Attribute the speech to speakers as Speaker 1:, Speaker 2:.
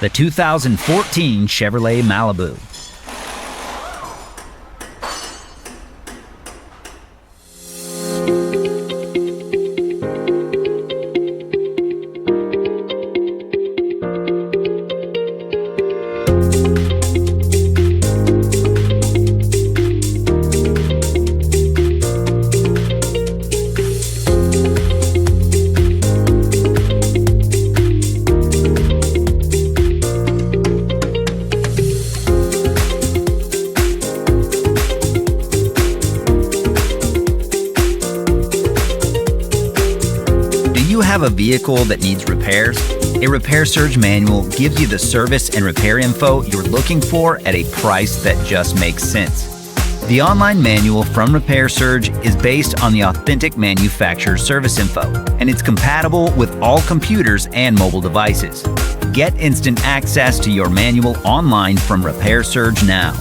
Speaker 1: the 2014 Chevrolet Malibu. Do you have a vehicle that needs repairs? A Repair Surge manual gives you the service and repair info you're looking for at a price that just makes sense. The online manual from Repair Surge is based on the authentic manufacturer's service info, and it's compatible with all computers and mobile devices. Get instant access to your manual online from Repair Surge now.